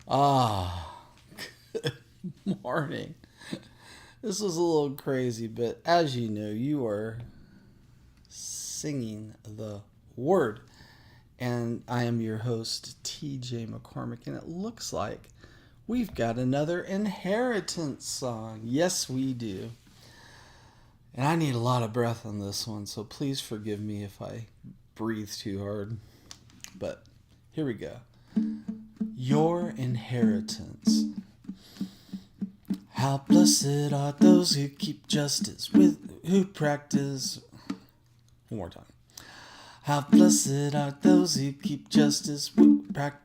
Ah, good morning. This was a little crazy, but as you know, you are singing the word. And I am your host, TJ McCormick, and it looks like we've got another inheritance song. Yes, we do. And I need a lot of breath on this one, so please forgive me if I breathe too hard. But here we go. Your inheritance. How blessed are those who keep justice, who practice. One more time. How blessed are those who keep justice, who practice.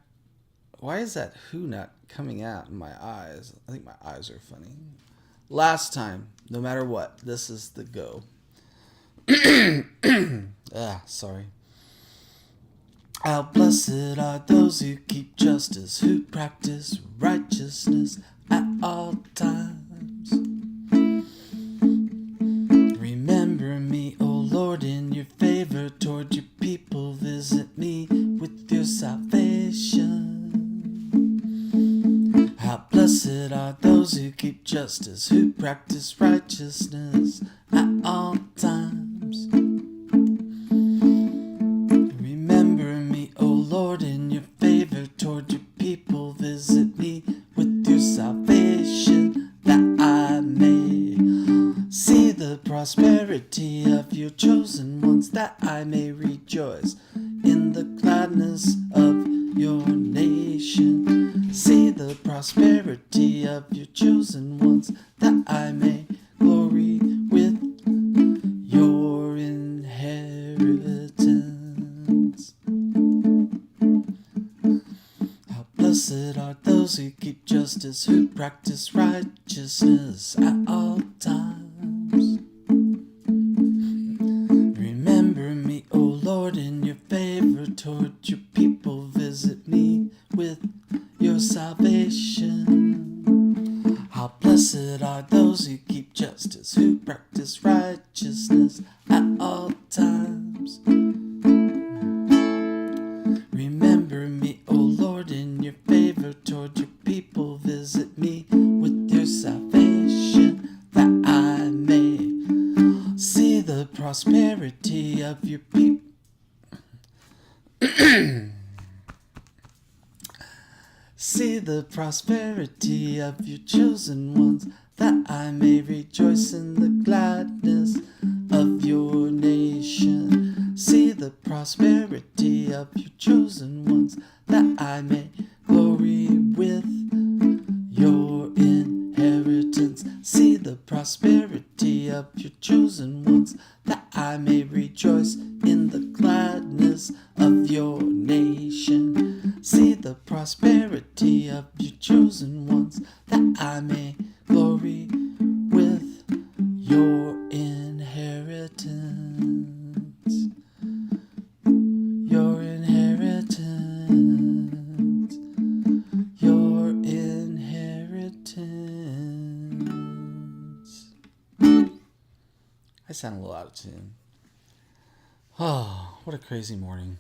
Why is that who not coming out in my eyes? I think my eyes are funny. Last time, no matter what, this is the go. Sorry. How blessed are those who keep justice, who practice righteousness at all times. Remember me, O Lord, in your favor toward your people. Visit me with your salvation. How blessed are those who keep justice, who practice righteousness at all times. Remember me, O Lord, in your favor toward your people. Visit me with your salvation, that I may see the prosperity of your chosen ones, that I may rejoice in the gladness of your nation. See the prosperity of your chosen ones, that I may glory with your inheritance. How blessed are those who keep justice, who practice righteousness at all times. Remember me, O Lord, in your favor toward your people. Visit me with your salvation. How blessed are those who keep justice, who practice righteousness at all times. Remember me, O Lord, in your favor toward your people. Visit me with your salvation, that I may see the prosperity of your people. See the prosperity of your chosen ones, that I may rejoice in the gladness of your nation. See the prosperity of your chosen ones, that I may glory with your inheritance. See the prosperity of your chosen ones, that I may rejoice in the gladness of your nation. See the prosperity of your chosen ones, that I may glory with your inheritance. Your inheritance. Your inheritance. I sound a little out of tune. Oh, what a crazy morning.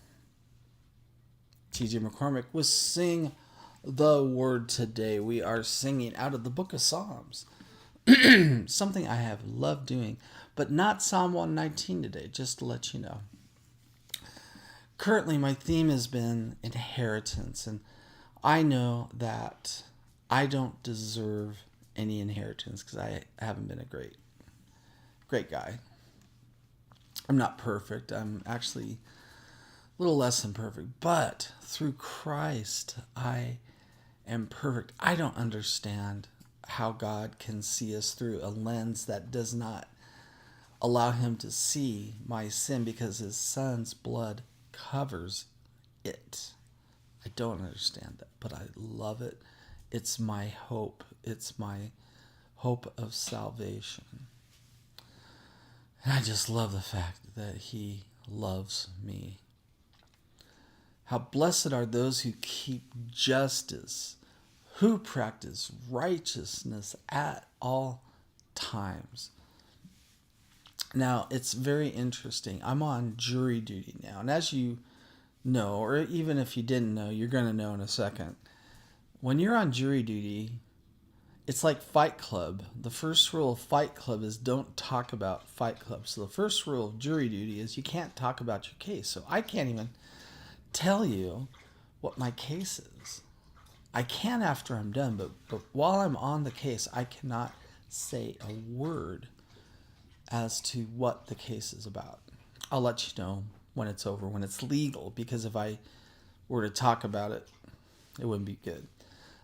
TJ McCormick was Sing the Word today. We are singing out of the book of Psalms. Something I have loved doing, but not Psalm 119 today, just to let you know. Currently, my theme has been inheritance, and I know that I don't deserve any inheritance because I haven't been a great guy. I'm not perfect. I'm actually a little less than perfect, but through Christ, I am perfect. I don't understand how God can see us through a lens that does not allow him to see my sin because his son's blood covers it. I don't understand that, but I love it. It's my hope. It's my hope of salvation. And I just love the fact that he loves me. How blessed are those who keep justice, who practice righteousness at all times. Now, it's very interesting. I'm on jury duty now. And as you know, or even if you didn't know, you're going to know in a second. when you're on jury duty, it's like Fight Club. The first rule of Fight Club is don't talk about Fight Club. So the first rule of jury duty is you can't talk about your case. So I can't even tell you what my case is. I can after I'm done, but while I'm on the case, I cannot say a word as to what the case is about. I'll let you know when it's over, when it's legal, because if I were to talk about it, it wouldn't be good.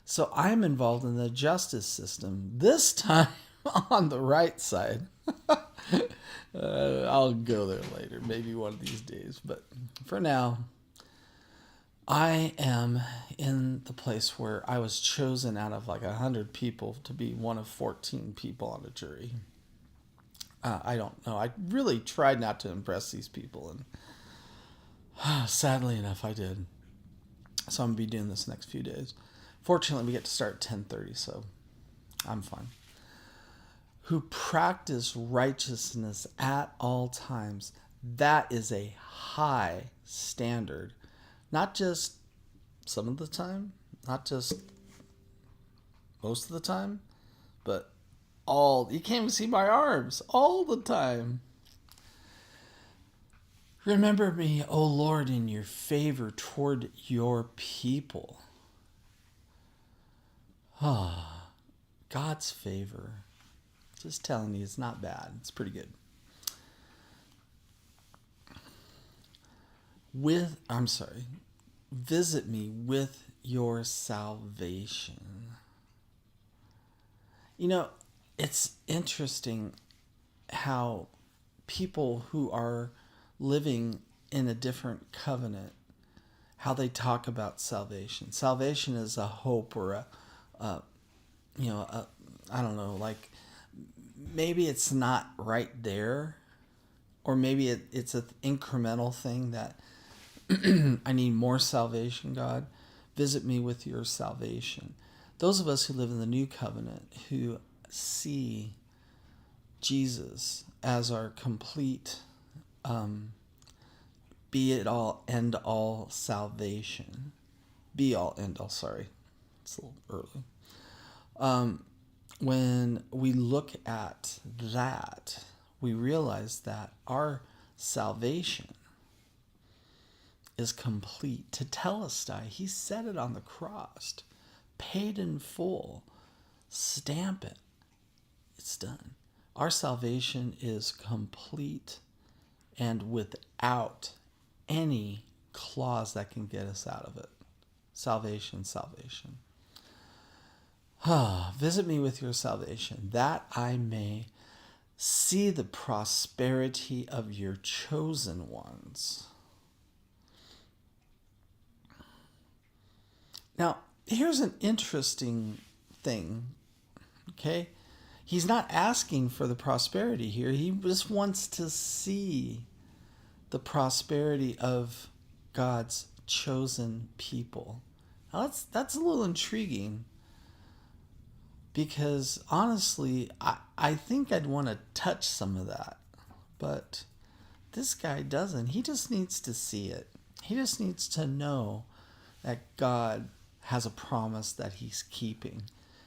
So I'm involved in the justice system, this time on the right side. I'll go there later, maybe one of these days. But for now, I am in the place where I was chosen out of like 100 people to be one of 14 people on a jury. I don't know. I really tried not to impress these people, and sadly enough, I did. So I'm going to be doing this next few days. Fortunately, we get to start at 10:30, so I'm fine. Who practice righteousness at all times. That is a high standard. Not just some of the time, not just most of the time, but all. You can't even see my arms. All the time. Remember me, O Lord, in your favor toward your people. God's favor. Just telling you, it's not bad. It's pretty good. Visit me with your salvation. You know, it's interesting how people who are living in a different covenant, how they talk about salvation. Salvation is a hope or I don't know, like maybe it's not right there, or maybe it's an incremental thing that I need more salvation, God. Visit me with your salvation. Those of us who live in the new covenant, who see Jesus as our complete be it all, end all salvation. Be all, end all, sorry. It's a little early. When we look at that, we realize that our salvation is complete. Tetelestai, he said it on the cross, paid in full, stamp it, it's done. Our salvation is complete and without any clause that can get us out of it. Salvation. Visit me with your salvation, that I may see the prosperity of your chosen ones. Now, here's an interesting thing, okay? He's not asking for the prosperity here. He just wants to see the prosperity of God's chosen people. Now, that's a little intriguing, because honestly, I think I'd want to touch some of that. But this guy doesn't. He just needs to see it. He just needs to know that God has a promise that he's keeping.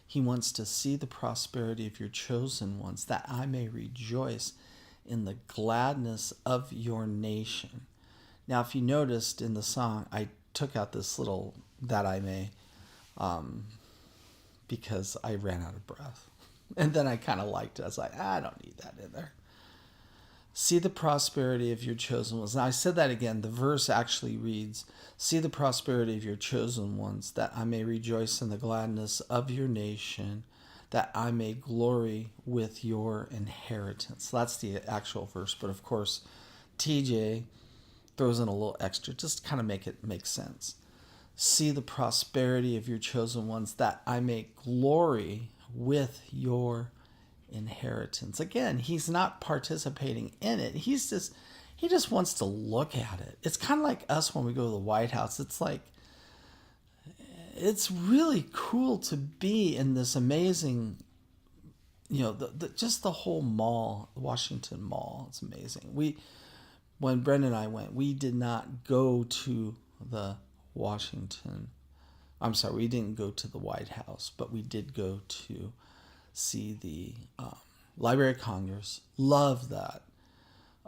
He wants to see the prosperity of your chosen ones, that I may rejoice in the gladness of your nation. Now, if you noticed in the song, I took out this little that I may, because I ran out of breath. And then I kind of liked it. I was like, I don't need that in there. See the prosperity of your chosen ones. Now, I said that again. The verse actually reads, see the prosperity of your chosen ones, that I may rejoice in the gladness of your nation, that I may glory with your inheritance. That's the actual verse. But of course, TJ throws in a little extra just to kind of make it make sense. See the prosperity of your chosen ones, that I may glory with your inheritance. Again, he's not participating in it. He just wants to look at it. It's kind of like us when we go to the White House. It's like, it's really cool to be in this amazing, just the whole mall, Washington Mall. It's amazing. When Brenda and I went, we did not go to the Washington I'm sorry, we didn't go to the White House, but we did go to see the Library of Congress. Love that.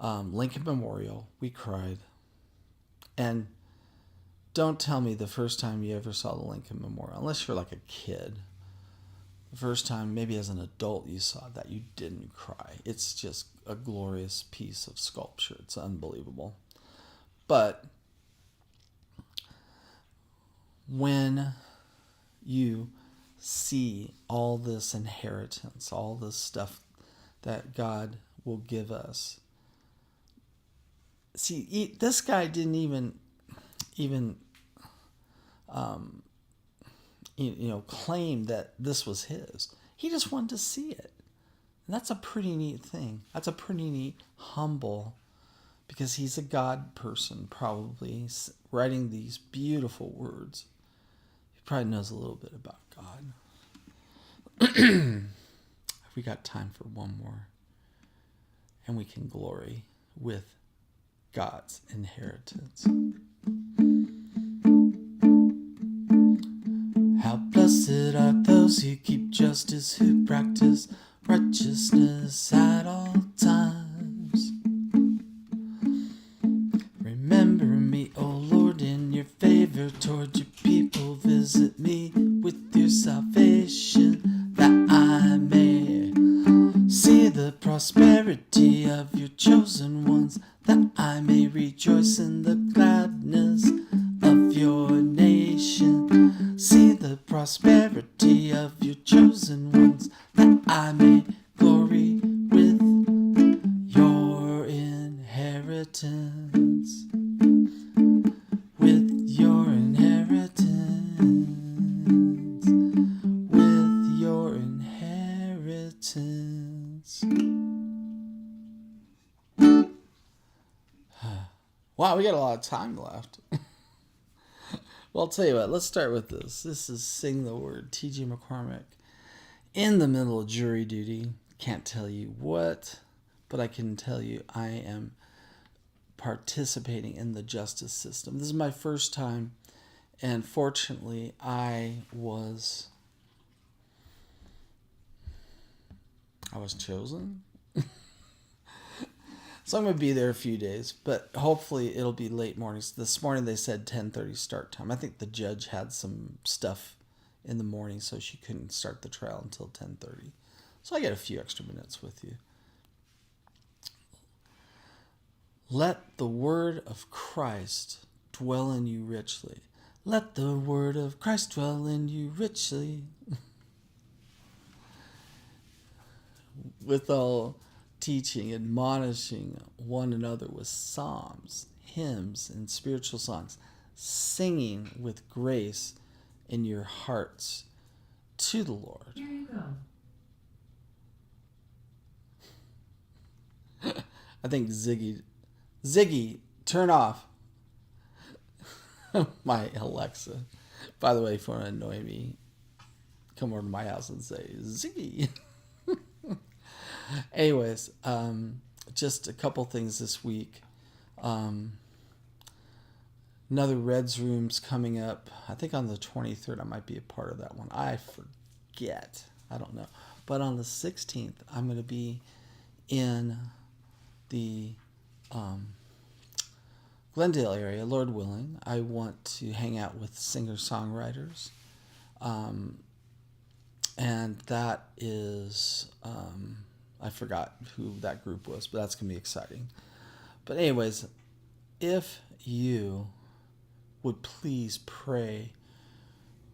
Lincoln Memorial. We cried. And don't tell me the first time you ever saw the Lincoln Memorial, unless you're like a kid, the first time maybe as an adult you saw that, you didn't cry. It's just a glorious piece of sculpture. It's unbelievable. But when you see all this inheritance, all this stuff that God will give us. See, this guy didn't even claim that this was his. He just wanted to see it. And that's a pretty neat thing. That's a pretty neat, humble, because he's a God person, probably, writing these beautiful words. He probably knows a little bit about God. Have we got time for one more? And we can glory with God's inheritance. How blessed are those who keep justice, who practice righteousness at all times. Remember me, O Lord, in your favor toward your people. Visit me with your salvation, that I may see the prosperity of your chosen ones, that I may rejoice in the gladness of your nation. See the prosperity of your chosen ones, that I may glory with your inheritance. With your inheritance. With your inheritance. Wow, we got a lot of time left. Well, I'll tell you what, let's start with this. This is Sing the Word, T.J. McCormick. In the middle of jury duty. Can't tell you what, but I can tell you I am participating in the justice system. This is my first time, and fortunately I was chosen. So I'm going to be there a few days, but hopefully it'll be late mornings. This morning they said 10:30 start time. I think the judge had some stuff in the morning, so she couldn't start the trial until 10:30. So I get a few extra minutes with you. Let the word of Christ dwell in you richly. Let the word of Christ dwell in you richly. With all teaching, admonishing one another with psalms, hymns, and spiritual songs, singing with grace in your hearts to the Lord. Here you go. I think Ziggy, turn off my Alexa. By the way, if you want to annoy me, come over to my house and say, Ziggy. Anyways, just a couple things this week. Another Reds Room's coming up. I think on the 23rd I might be a part of that one. I forget. I don't know. But on the 16th, I'm going to be in the Glendale area, Lord willing. I want to hang out with singer-songwriters. And that is... I forgot who that group was, but that's going to be exciting. But anyways, if you would please pray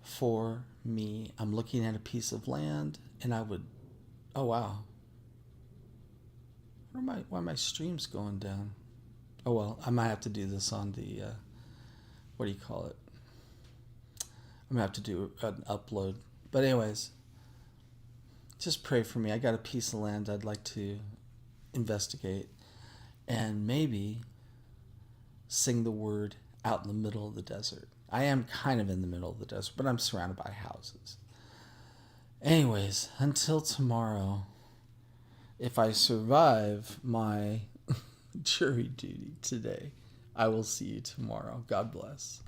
for me. I'm looking at a piece of land, and I would... Oh, wow. Why are my streams going down? Oh, well, I might have to do this on the... what do you call it? I'm going to have to do an upload. But anyways... Just pray for me. I got a piece of land I'd like to investigate and maybe sing the word out in the middle of the desert. I am kind of in the middle of the desert, but I'm surrounded by houses. Anyways, until tomorrow, if I survive my jury duty today, I will see you tomorrow. God bless.